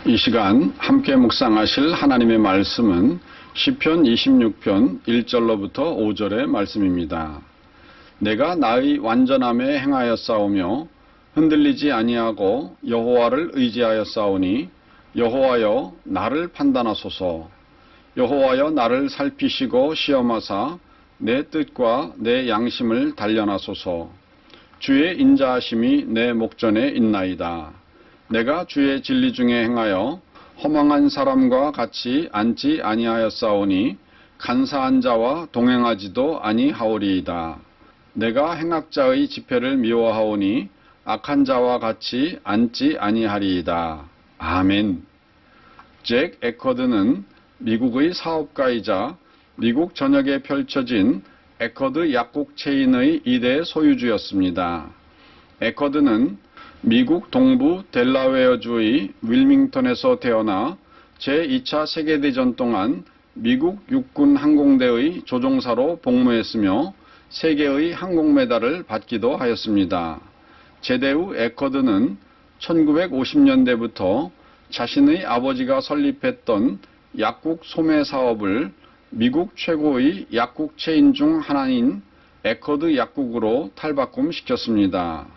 이 시간 함께 묵상하실 하나님의 말씀은 시편 26편 1절로부터 5절의 말씀입니다. 내가 나의 완전함에 행하였사오며 흔들리지 아니하고 여호와를 의지하였사오니 여호와여 나를 판단하소서. 여호와여 나를 살피시고 시험하사 내 뜻과 내 양심을 단련하소서. 주의 인자하심이 내 목전에 있나이다. 내가 주의 진리 중에 행하여 허망한 사람과 같이 앉지 아니하였사오니 간사한 자와 동행하지도 아니하오리이다. 내가 행악자의 집회를 미워하오니 악한 자와 같이 앉지 아니하리이다. 아멘. 잭 에커드는 미국의 사업가이자 미국 전역에 펼쳐진 에커드 약국 체인의 2대 소유주였습니다. 에커드는 미국 동부 델라웨어주의 윌밍턴에서 태어나 제2차 세계대전 동안 미국 육군 항공대의 조종사로 복무했으며 세계의 항공메달을 받기도 하였습니다. 제대 후 에커드는 1950년대부터 자신의 아버지가 설립했던 약국 소매 사업을 미국 최고의 약국 체인 중 하나인 에커드 약국으로 탈바꿈시켰습니다.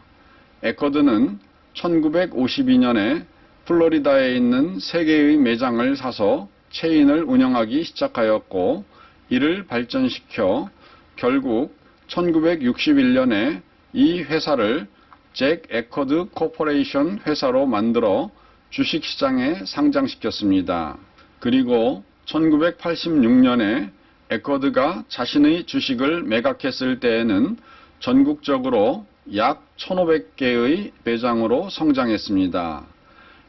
에커드는 1952년에 플로리다에 있는 3개의 매장을 사서 체인을 운영하기 시작하였고 이를 발전시켜 결국 1961년에 이 회사를 잭 에커드 코퍼레이션 회사로 만들어 주식시장에 상장시켰습니다. 그리고 1986년에 에커드가 자신의 주식을 매각했을 때에는 전국적으로 약 1,500개의 매장으로 성장했습니다.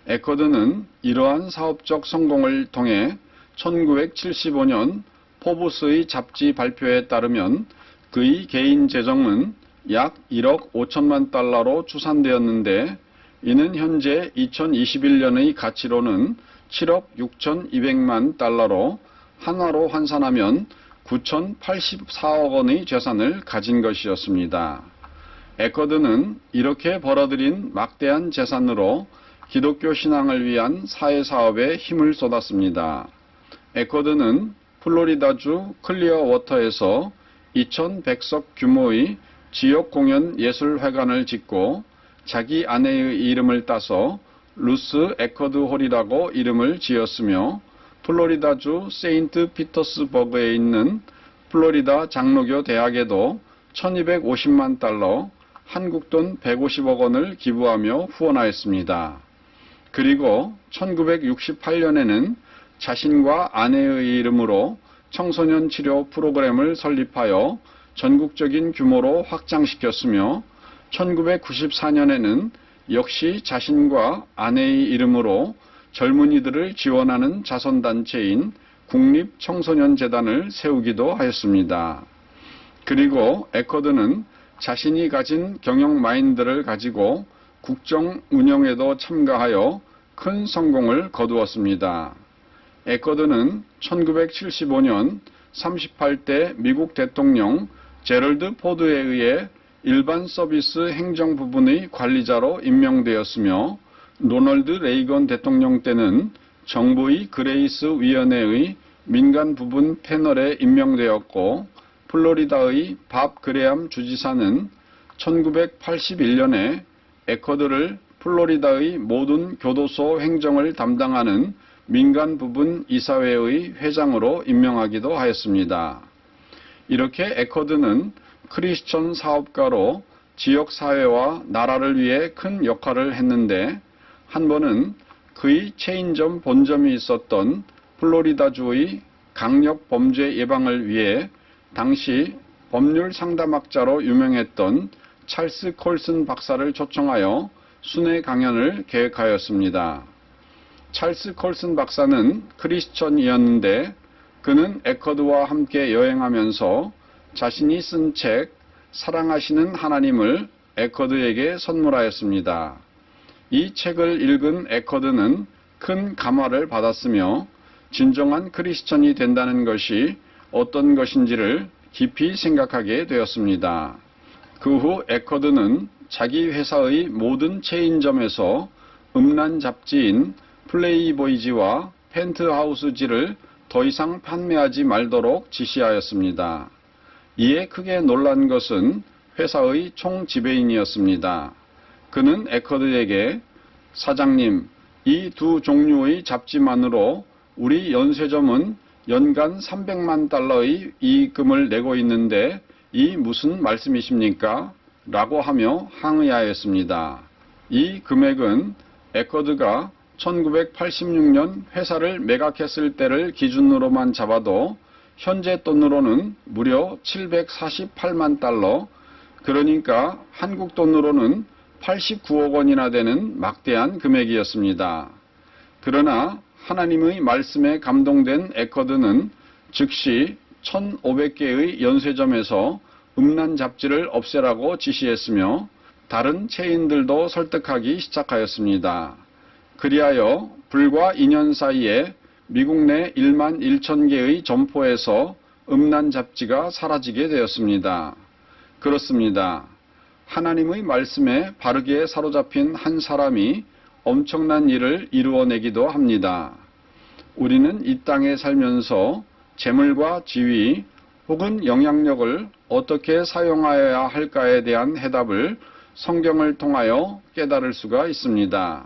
에커드는 이러한 사업적 성공을 통해 1975년 포브스의 잡지 발표에 따르면 그의 개인 재정은 약 1억 5천만 달러로 추산되었는데 이는 현재 2021년의 가치로는 7억 6,200만 달러로 한화로 환산하면 9,084억 원의 재산을 가진 것이었습니다. 에커드는 이렇게 벌어들인 막대한 재산으로 기독교 신앙을 위한 사회사업에 힘을 쏟았습니다. 에커드는 플로리다주 클리어워터에서 2,100석 규모의 지역 공연 예술회관을 짓고 자기 아내의 이름을 따서 루스 에커드 홀이라고 이름을 지었으며 플로리다주 세인트 피터스버그에 있는 플로리다 장로교 대학에도 1,250만 달러, 한국 돈 150억 원을 기부하며 후원하였습니다. 그리고 1968년에는 자신과 아내의 이름으로 청소년 치료 프로그램을 설립하여 전국적인 규모로 확장시켰으며 1994년에는 역시 자신과 아내의 이름으로 젊은이들을 지원하는 자선단체인 국립청소년재단을 세우기도 하였습니다. 그리고 에커드는 자신이 가진 경영 마인드를 가지고 국정 운영에도 참가하여 큰 성공을 거두었습니다. 에커드는 1975년 38대 미국 대통령 제럴드 포드에 의해 일반 서비스 행정 부분의 관리자로 임명되었으며 로널드 레이건 대통령 때는 정부의 그레이스 위원회의 민간 부분 패널에 임명되었고 플로리다의 밥 그레암 주지사는 1981년에 에커드를 플로리다의 모든 교도소 행정을 담당하는 민간 부분 이사회의 회장으로 임명하기도 하였습니다. 이렇게 에커드는 크리스천 사업가로 지역사회와 나라를 위해 큰 역할을 했는데 한 번은 그의 체인점 본점이 있었던 플로리다주의 강력 범죄 예방을 위해 당시 법률 상담학자로 유명했던 찰스 콜슨 박사를 초청하여 순회 강연을 계획하였습니다. 찰스 콜슨 박사는 크리스천이었는데 그는 에커드와 함께 여행하면서 자신이 쓴 책 사랑하시는 하나님을 에커드에게 선물하였습니다. 이 책을 읽은 에커드는 큰 감화를 받았으며 진정한 크리스천이 된다는 것이 어떤 것인지를 깊이 생각하게 되었습니다. 그 후 에커드는 자기 회사의 모든 체인점에서 음란 잡지인 플레이보이지와 펜트하우스지를 더 이상 판매하지 말도록 지시하였습니다. 이에 크게 놀란 것은 회사의 총지배인이었습니다. 그는 에커드에게 사장님, 이 두 종류의 잡지만으로 우리 연쇄점은 연간 300만 달러의 이익금을 내고 있는데 이 무슨 말씀이십니까? 라고 하며 항의하였습니다. 이 금액은 에커드가 1986년 회사를 매각했을 때를 기준으로만 잡아도 현재 돈으로는 무려 748만 달러, 그러니까 한국 돈으로는 89억 원이나 되는 막대한 금액이었습니다. 그러나 하나님의 말씀에 감동된 에커드는 즉시 1500개의 연쇄점에서 음란 잡지를 없애라고 지시했으며 다른 체인들도 설득하기 시작하였습니다. 그리하여 불과 2년 사이에 미국 내 1만 1천 개의 점포에서 음란 잡지가 사라지게 되었습니다. 그렇습니다. 하나님의 말씀에 바르게 사로잡힌 한 사람이 엄청난 일을 이루어내기도 합니다. 우리는 이 땅에 살면서 재물과 지위 혹은 영향력을 어떻게 사용하여야 할까에 대한 해답을 성경을 통하여 깨달을 수가 있습니다.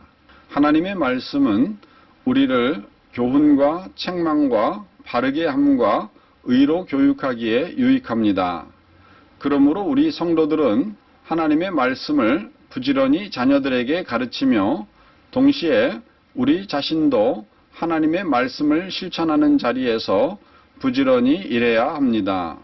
하나님의 말씀은 우리를 교훈과 책망과 바르게 함과 의로 교육하기에 유익합니다. 그러므로 우리 성도들은 하나님의 말씀을 부지런히 자녀들에게 가르치며 동시에 우리 자신도 하나님의 말씀을 실천하는 자리에서 부지런히 일해야 합니다.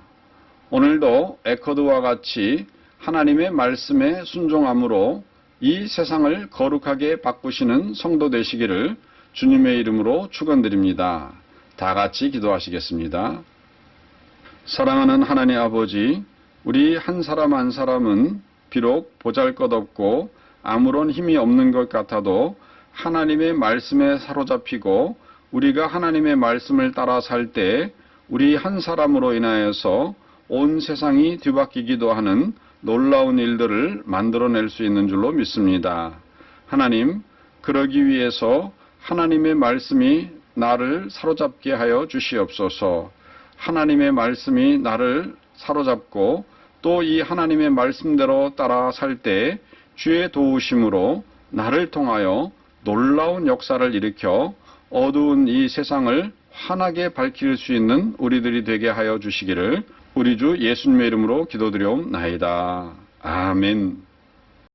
오늘도 에커드와 같이 하나님의 말씀에 순종함으로 이 세상을 거룩하게 바꾸시는 성도 되시기를 주님의 이름으로 축원드립니다. 다 같이 기도하시겠습니다. 사랑하는 하나님 아버지, 우리 한 사람 한 사람은 비록 보잘것없고 아무런 힘이 없는 것 같아도 하나님의 말씀에 사로잡히고 우리가 하나님의 말씀을 따라 살 때 우리 한 사람으로 인하여서 온 세상이 뒤바뀌기도 하는 놀라운 일들을 만들어낼 수 있는 줄로 믿습니다. 하나님, 그러기 위해서 하나님의 말씀이 나를 사로잡게 하여 주시옵소서. 하나님의 말씀이 나를 사로잡고 또 이 하나님의 말씀대로 따라 살 때 주의 도우심으로 나를 통하여 놀라운 역사를 일으켜 어두운 이 세상을 환하게 밝힐 수 있는 우리들이 되게 하여 주시기를 우리 주 예수님의 이름으로 기도드리옵나이다. 아멘.